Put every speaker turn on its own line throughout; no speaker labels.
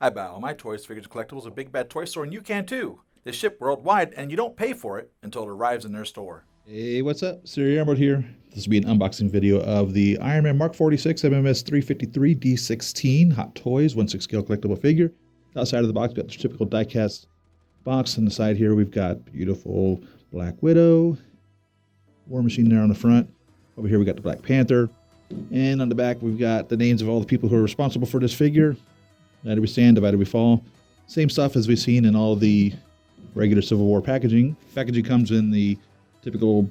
I buy all my toys, figures, and collectibles at Big Bad Toy Store, and you can too. They ship worldwide, and you don't pay for it until it arrives in their store.
Hey, what's up? Siri Emerald here. This will be an unboxing video of the Iron Man Mark 46 MMS 353 D16 Hot Toys 1/6 scale collectible figure. Outside of the box, we've got the typical diecast box. On the side here, we've got beautiful Black Widow, War Machine there on the front. Over here, we got the Black Panther. And on the back, we've got the names of all the people who are responsible for this figure. Divided we stand, divided we fall. Same stuff as we've seen in all the regular Civil War packaging. Packaging comes in the typical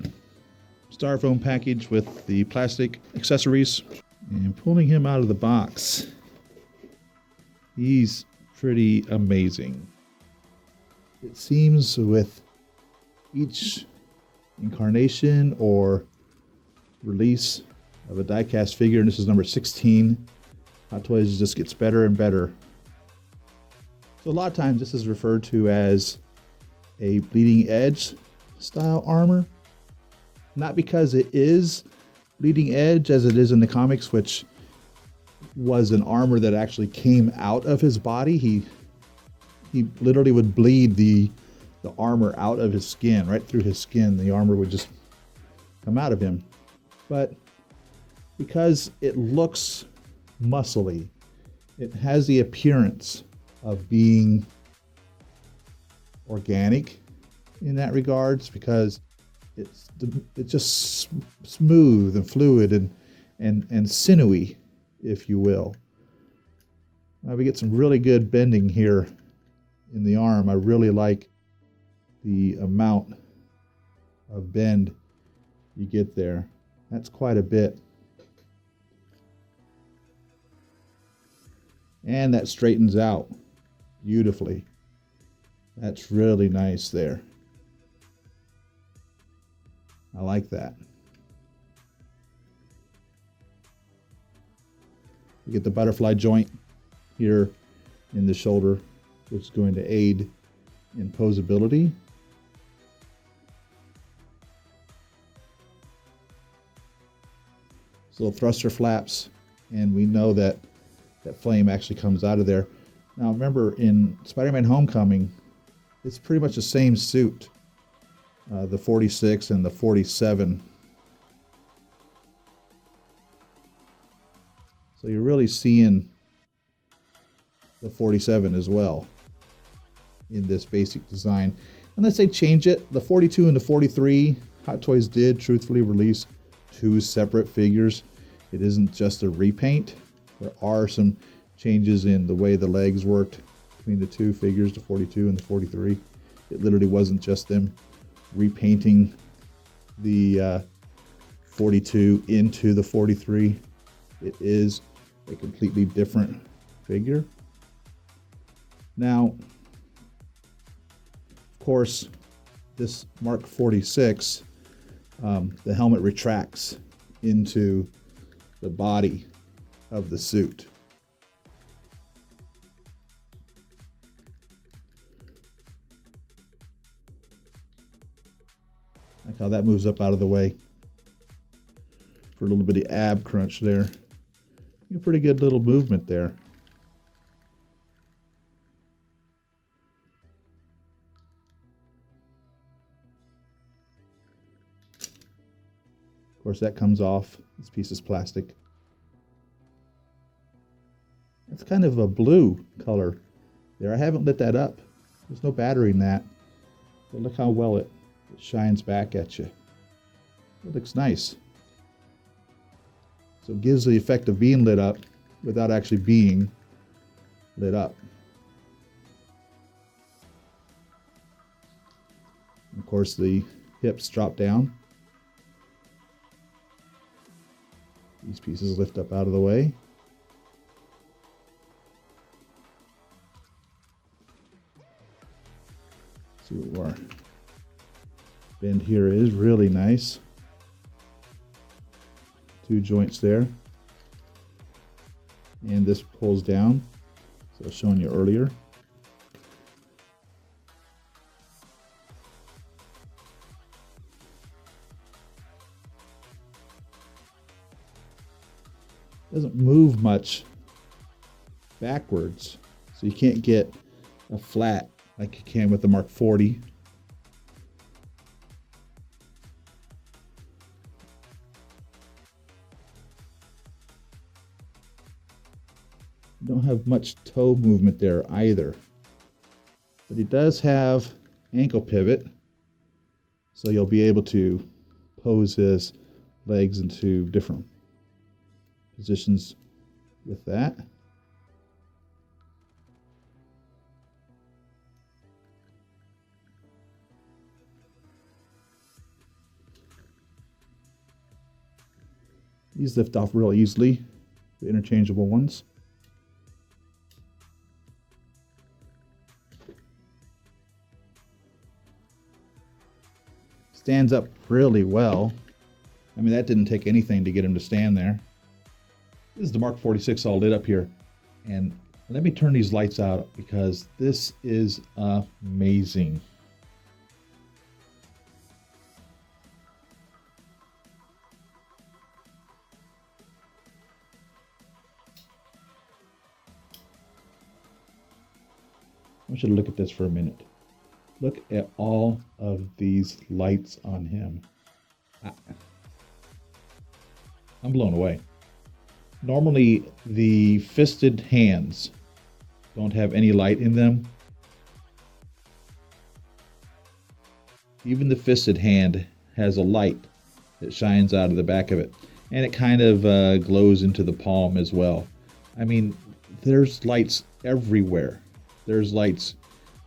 styrofoam package with the plastic accessories. And pulling him out of the box, he's pretty amazing. It seems with each incarnation or release of a diecast figure, and this is number 16, Hot Toys just gets better and better. So a lot of times this is referred to as a bleeding edge style armor. Not because it is bleeding edge as it is in the comics, which was an armor that actually came out of his body. He literally would bleed the armor out of his skin, right through his skin. The armor would just come out of him. But because it looks muscly, it has the appearance of being organic in that regards, because it's just smooth and fluid and sinewy, if you will. Now we get some really good bending here in the arm. I really like the amount of bend you get there. That's quite a bit. And that straightens out beautifully. That's really nice there. I like that. We get the butterfly joint here in the shoulder, which is going to aid in posability. So little thruster flaps, and we know that that flame actually comes out of there. Now remember, in Spider-Man Homecoming, it's pretty much the same suit, the 46 and the 47. So you're really seeing the 47 as well in this basic design. Unless they change it, the 42 and the 43, Hot Toys did truthfully release two separate figures. It isn't just a repaint. There are some changes in the way the legs worked between the two figures, the 42 and the 43. It literally wasn't just them repainting the 42 into the 43. It is a completely different figure. Now, of course, this Mark 46, the helmet retracts into the body of the suit. Like how that moves up out of the way for a little bit of ab crunch there. A pretty good little movement there. Of course, that comes off. This piece is plastic. It's kind of a blue color there. I haven't lit that up. There's no battery in that. But look how well it shines back at you. It looks nice. So it gives the effect of being lit up without actually being lit up. Of course, the hips drop down. These pieces lift up out of the way. See what our bend here is. Really nice. Two joints there. And this pulls down. So I was showing you earlier. Doesn't move much backwards. So you can't get a flat like you can with the Mark 40. Don't have much toe movement there either. But he does have ankle pivot, so you'll be able to pose his legs into different positions with that. These lift off real easily, the interchangeable ones. Stands up really well. I mean, that didn't take anything to get him to stand there. This is the Mark 46 all lit up here. And let me turn these lights out because this is amazing. I want you to look at this for a minute. Look at all of these lights on him. I'm blown away. Normally, the fisted hands don't have any light in them. Even the fisted hand has a light that shines out of the back of it. And it kind of glows into the palm as well. I mean, there's lights everywhere. There's lights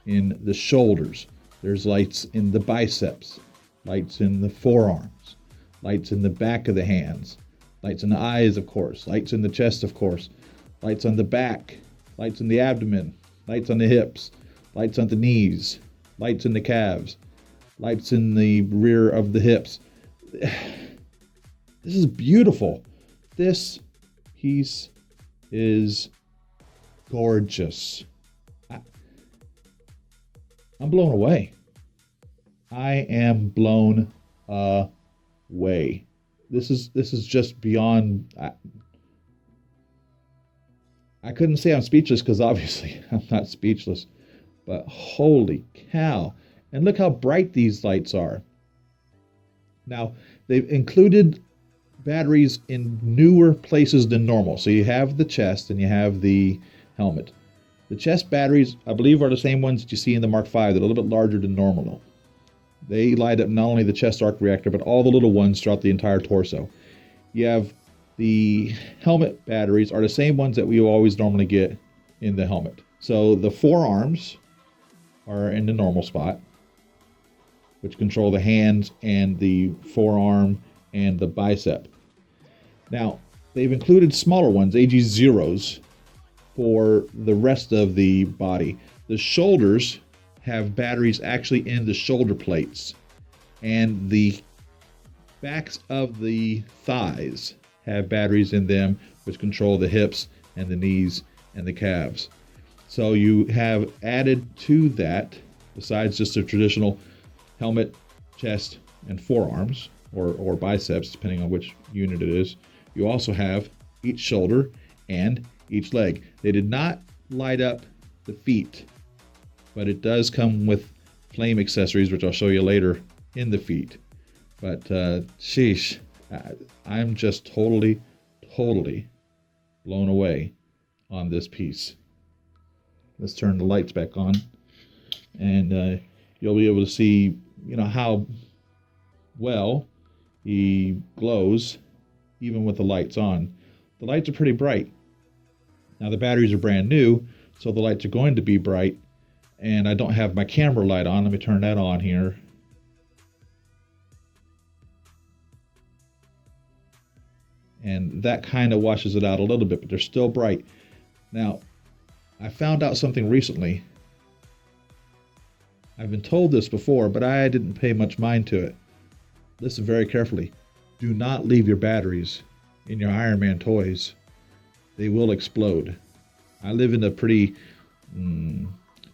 in the shoulders. There's lights in the biceps. Lights in the forearms. Lights in the back of the hands. Lights in the eyes, of course. Lights in the chest, of course. Lights on the back. Lights in the abdomen. Lights on the hips. Lights on the knees. Lights in the calves. Lights in the rear of the hips. This is beautiful. This piece is gorgeous. I'm blown away. I am blown away. This is just beyond. I couldn't say I'm speechless because obviously I'm not speechless, but holy cow. And look how bright these lights are. Now, they've included batteries in newer places than normal. So you have the chest and you have the helmet. The chest batteries, I believe, are the same ones that you see in the Mark V. They're a little bit larger than normal. They light up not only the chest arc reactor, but all the little ones throughout the entire torso. You have the helmet batteries are the same ones that we always normally get in the helmet. So the forearms are in the normal spot, which control the hands and the forearm and the bicep. Now, they've included smaller ones, AG0s, for the rest of the body. The shoulders have batteries actually in the shoulder plates, and the backs of the thighs have batteries in them which control the hips and the knees and the calves. So you have added to that, besides just a traditional helmet, chest, and forearms, or biceps, depending on which unit it is, you also have each shoulder and each leg. They did not light up the feet, but it does come with flame accessories, which I'll show you later in the feet. But sheesh, I'm just totally blown away on this piece. Let's turn the lights back on, and you'll be able to see, how well he glows even with the lights on. The lights are pretty bright. Now the batteries are brand new, so the lights are going to be bright, and I don't have my camera light on. Let me turn that on here. And that kind of washes it out a little bit, but they're still bright. Now, I found out something recently. I've been told this before, but I didn't pay much mind to it. Listen very carefully. Do not leave your batteries in your Iron Man toys. They will explode. I live in a pretty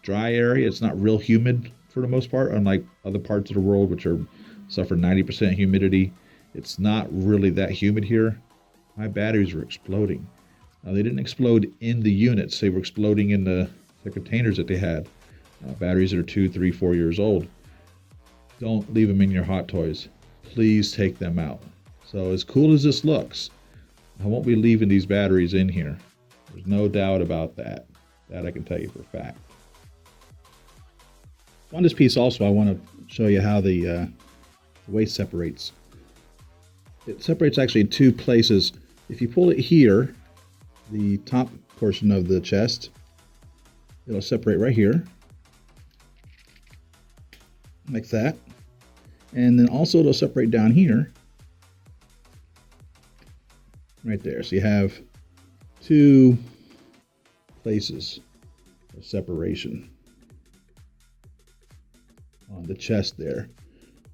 dry area. It's not real humid for the most part, unlike other parts of the world which suffer 90% humidity. It's not really that humid here. My batteries were exploding. Now, they didn't explode in the units. They were exploding in the the containers that they had. Batteries that are 2, 3, 4 years old. Don't leave them in your Hot Toys. Please take them out. So as cool as this looks, I won't be leaving these batteries in here. There's no doubt about that. That I can tell you for a fact. On this piece also, I want to show you how the waste separates. It separates actually in two places. If you pull it here, the top portion of the chest, it'll separate right here, like that. And then also it'll separate down here, right there. So you have two places of separation on the chest there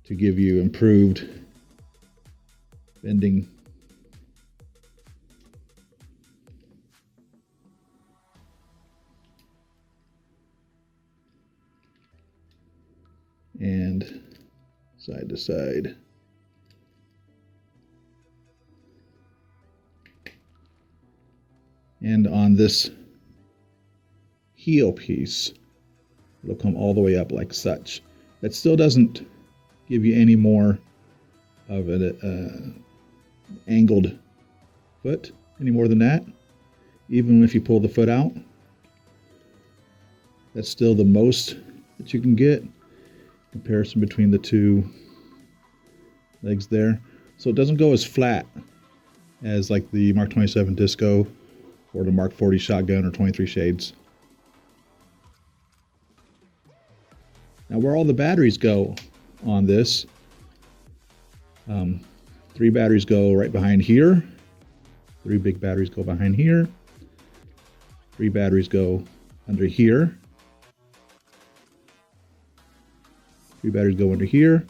to give you improved bending. And side to side. And on this heel piece, it'll come all the way up like such. That still doesn't give you any more of an angled foot, any more than that. Even if you pull the foot out, that's still the most that you can get. Comparison between the two legs there. So it doesn't go as flat as like the Mark 27 Disco or the Mark 40 Shotgun or 23 Shades. Now where all the batteries go on this, 3 batteries go right behind here, 3 big batteries go behind here, 3 batteries go under here, 3 batteries go under here,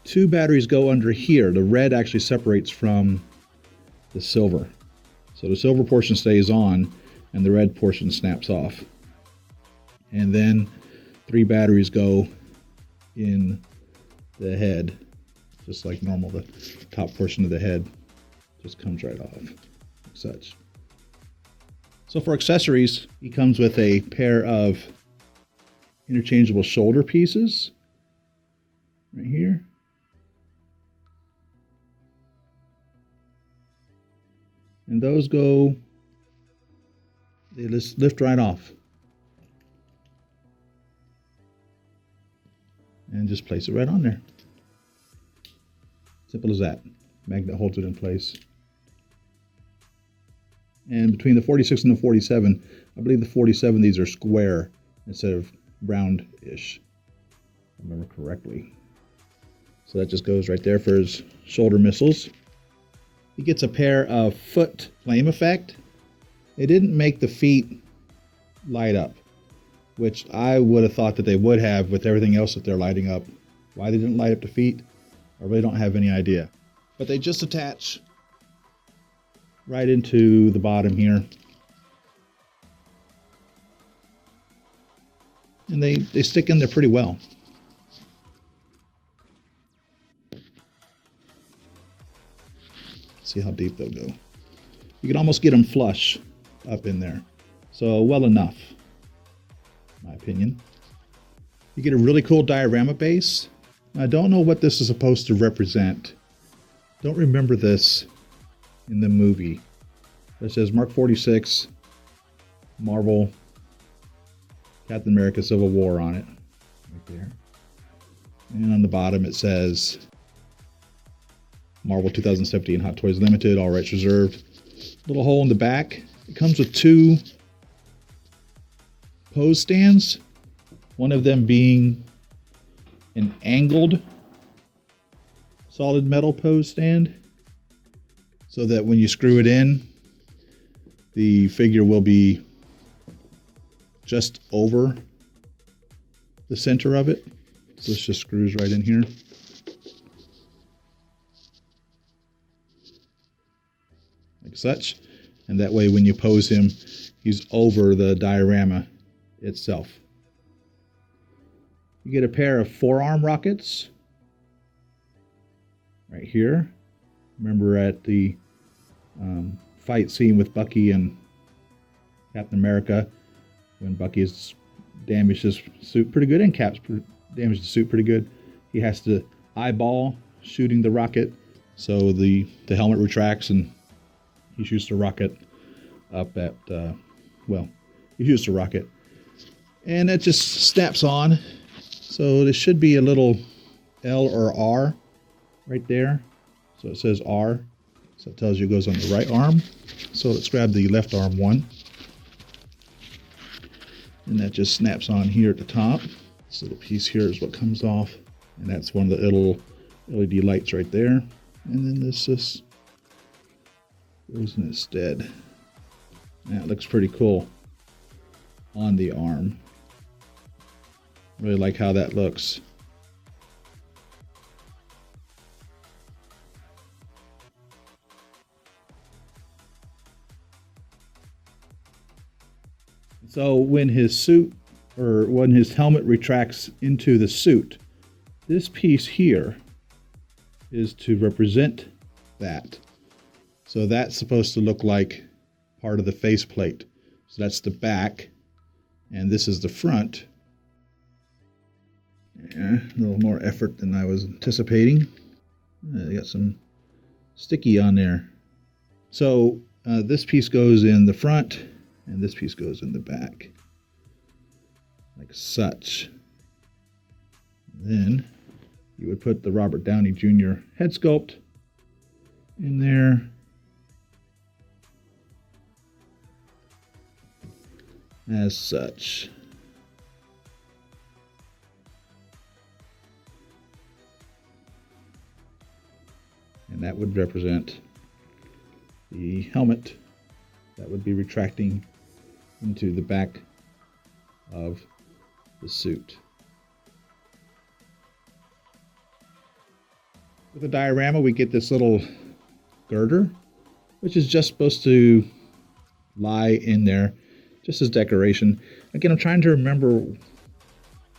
2 batteries go under here. The red actually separates from the silver. So the silver portion stays on and the red portion snaps off. And then 3 batteries go in the head, just like normal. The top portion of the head just comes right off, like such. So for accessories, he comes with a pair of interchangeable shoulder pieces right here. And those go, they just lift right off. And just place it right on there. Simple as that. Magnet holds it in place. And between the 46 and the 47, I believe the 47, these are square instead of round-ish, if I remember correctly. So that just goes right there for his shoulder missiles. He gets a pair of foot flame effect. They didn't make the feet light up, which I would have thought that they would have with everything else that they're lighting up. Why they didn't light up the feet, I really don't have any idea. But they just attach right into the bottom here. And they stick in there pretty well. See how deep they'll go. You can almost get them flush up in there. So well enough, in my opinion. You get a really cool diorama base. I don't know what this is supposed to represent. Don't remember this in the movie. It says Mark 46, Marvel, Captain America Civil War on it. Right there. And on the bottom it says Marvel 2017 Hot Toys Limited, all rights reserved. Little hole in the back. It comes with 2 pose stands. One of them being an angled solid metal pose stand, so that when you screw it in, the figure will be just over the center of it. So this just screws right in here. Like such. And that way when you pose him, he's over the diorama itself. You get a pair of forearm rockets right here. Remember at the fight scene with Bucky and Captain America, when Bucky has damaged his suit pretty good and Cap's damaged the suit pretty good, he has to eyeball shooting the rocket, so the helmet retracts and he shoots the rocket up at, he shoots the rocket. And it just snaps on. So there should be a little L or R right there. So it says R. So it tells you it goes on the right arm. So let's grab the left arm one. And that just snaps on here at the top. This little piece here is what comes off. And that's one of the little LED lights right there. And then this just goes in its stead. That looks pretty cool on the arm. Really like how that looks. So when his suit, or when his helmet retracts into the suit, this piece here is to represent that. So that's supposed to look like part of the faceplate. So that's the back, and this is the front. Yeah, a little more effort than I was anticipating. I got some sticky on there. So this piece goes in the front, and this piece goes in the back, like such. Then you would put the Robert Downey Jr. head sculpt in there. As such. And that would represent the helmet that would be retracting into the back of the suit. With the diorama, we get this little girder, which is just supposed to lie in there, just as decoration. Again, I'm trying to remember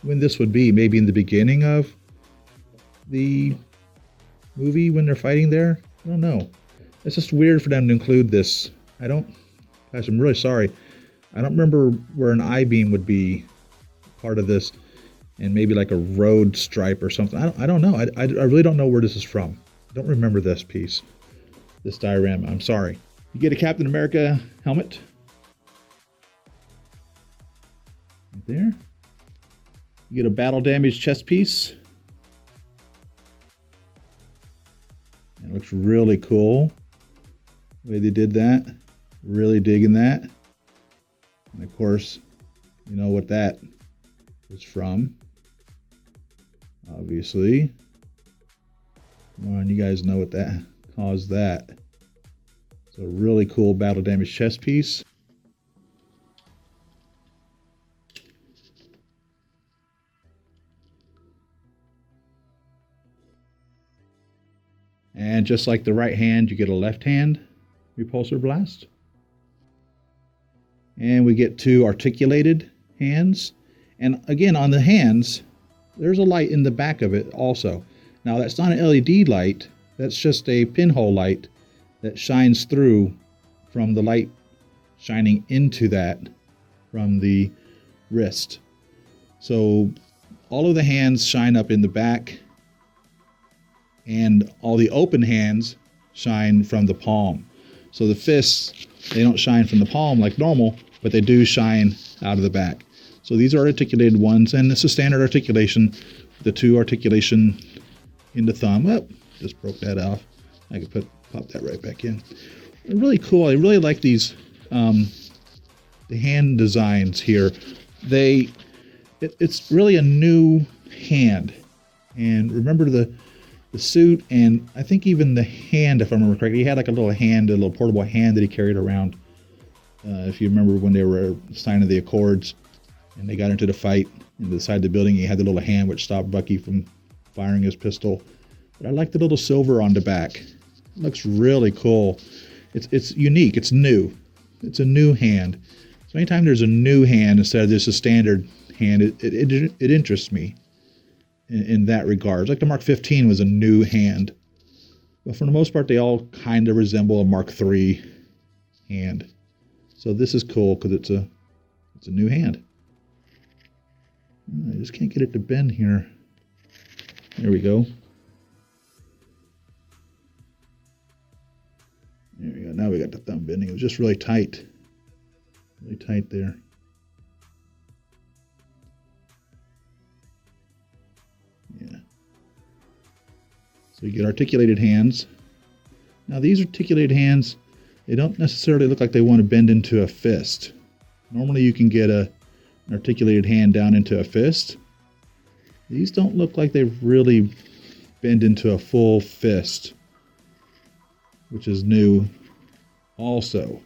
when this would be. Maybe in the beginning of the movie when they're fighting there? I don't know. It's just weird for them to include this. Gosh, I'm really sorry. I don't remember where an I-beam would be part of this, and maybe like a road stripe or something. I don't know. I really don't know where this is from. I don't remember this piece, this diorama. I'm sorry. You get a Captain America helmet. Right there. You get a battle damaged chest piece. It looks really cool the way they did that. Really digging that. And of course, you know what that is from. Obviously. Come on, you guys know what that caused that. It's a really cool battle damage chest piece. And just like the right hand, you get a left hand repulsor blast. And we get two articulated hands. And again, on the hands, there's a light in the back of it also. Now that's not an LED light, that's just a pinhole light that shines through from the light shining into that from the wrist. So all of the hands shine up in the back, and all the open hands shine from the palm. So the fists, they don't shine from the palm like normal, but they do shine out of the back. So these are articulated ones, and this is standard articulation. The two articulation in the thumb. Oh, just broke that off. I could pop that right back in. Really cool. I really like these the hand designs here. It's really a new hand. And remember the suit, and I think even the hand, if I remember correctly, he had like a little portable hand that he carried around. If you remember when they were signing the Accords and they got into the fight inside the building, he had the little hand which stopped Bucky from firing his pistol. But I like the little silver on the back. It looks really cool. It's unique. It's new. It's a new hand. So anytime there's a new hand instead of just a standard hand, it interests me in that regard. Like the Mark 15 was a new hand. But for the most part, they all kind of resemble a Mark III hand. So this is cool because it's It's a new hand. I just can't get it to bend here. There we go. There we go. Now we got the thumb bending. It was just really tight. Really tight there. Yeah. So you get articulated hands. Now these articulated hands, they don't necessarily look like they want to bend into a fist. Normally you can get an articulated hand down into a fist. These don't look like they really bend into a full fist, which is new also.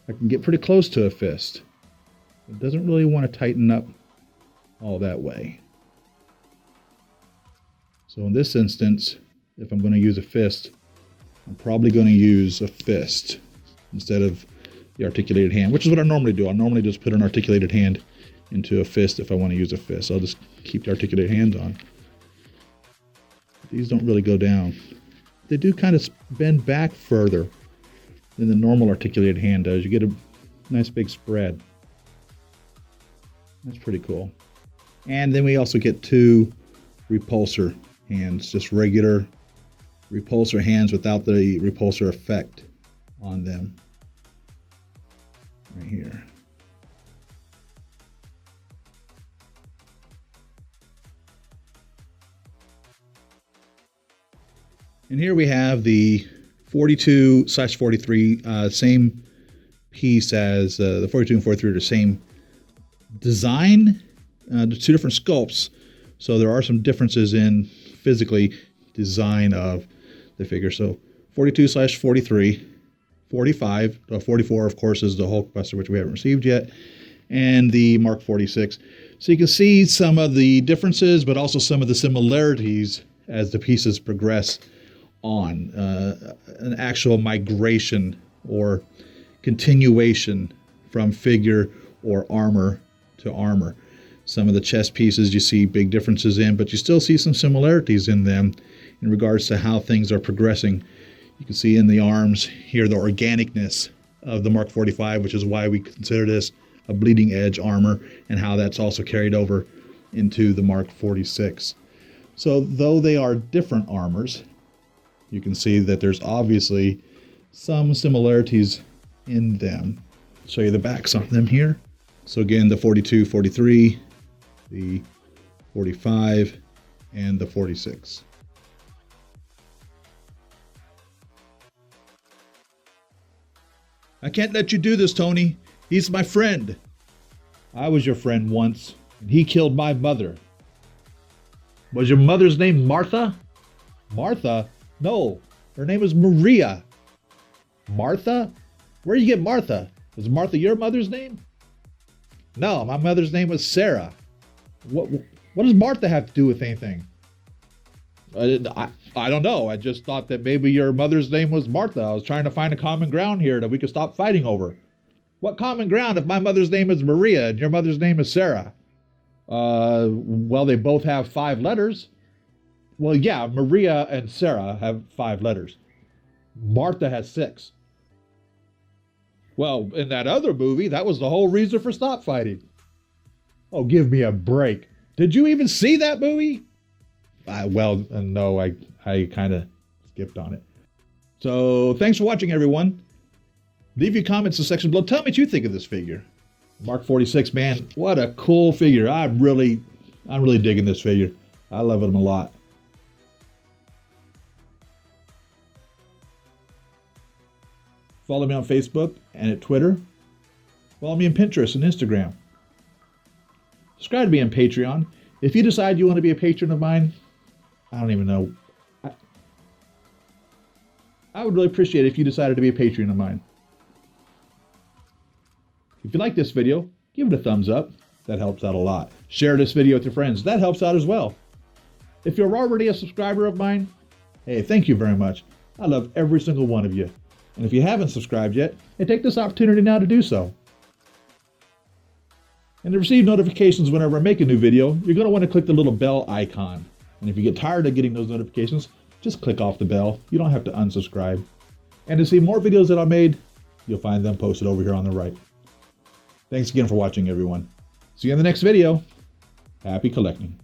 I can get pretty close to a fist. It doesn't really want to tighten up all that way. So in this instance, if I'm going to use a fist, I'm probably going to use a fist instead of the articulated hand, which is what I normally do. I normally just put an articulated hand into a fist if I want to use a fist. I'll just keep the articulated hands on. These don't really go down. They do kind of bend back further than the normal articulated hand does. You get a nice big spread. That's pretty cool. And then we also get two repulsor hands, just regular repulsor hands without the repulsor effect on them. Right here. And here we have the 42/43, same piece as the 42 and 43 are the same design. There's two different sculpts, so there are some differences in physically design of the figure. So 42/43, 45, 44 of course is the Hulkbuster, which we haven't received yet, and the Mark 46. So you can see some of the differences, but also some of the similarities as the pieces progress on. An actual migration or continuation from figure or armor to armor. Some of the chest pieces you see big differences in, but you still see some similarities in them in regards to how things are progressing. You can see in the arms here the organicness of the Mark 45, which is why we consider this a bleeding edge armor, and how that's also carried over into the Mark 46. So though they are different armors, you can see that there's obviously some similarities in them. I'll show you the backs on them here. So again, the 42, 43, the 45, and the 46. I can't let you do this, Tony. He's my friend. I was your friend once, and he killed my mother. Was your mother's name Martha? Martha? No, her name was Maria. Martha? Where did you get Martha? Was Martha your mother's name? No, my mother's name was Sarah. What does Martha have to do with anything? I don't know. I just thought that maybe your mother's name was Martha. I was trying to find a common ground here that we could stop fighting over. What common ground if my mother's name is Maria and your mother's name is Sarah? Well, they both have 5 letters. Well, yeah, Maria and Sarah have 5 letters. Martha has 6. Well, in that other movie, that was the whole reason for stop fighting. Oh, give me a break. Did you even see that movie? No, I kind of skipped on it. So, thanks for watching, everyone. Leave your comments in the section below. Tell me what you think of this figure. Mark 46, man, what a cool figure. I'm really digging this figure. I love him a lot. Follow me on Facebook and at Twitter. Follow me on Pinterest and Instagram. Subscribe to me on Patreon. If you decide you want to be a patron of mine, I don't even know. I would really appreciate it if you decided to be a patron of mine. If you like this video, give it a thumbs up. That helps out a lot. Share this video with your friends. That helps out as well. If you're already a subscriber of mine, hey, thank you very much. I love every single one of you. And if you haven't subscribed yet, hey, take this opportunity now to do so. And to receive notifications whenever I make a new video, you're going to want to click the little bell icon. And if you get tired of getting those notifications, just click off the bell. You don't have to unsubscribe. And to see more videos that I made, you'll find them posted over here on the right. Thanks again for watching, everyone. See you in the next video. Happy collecting.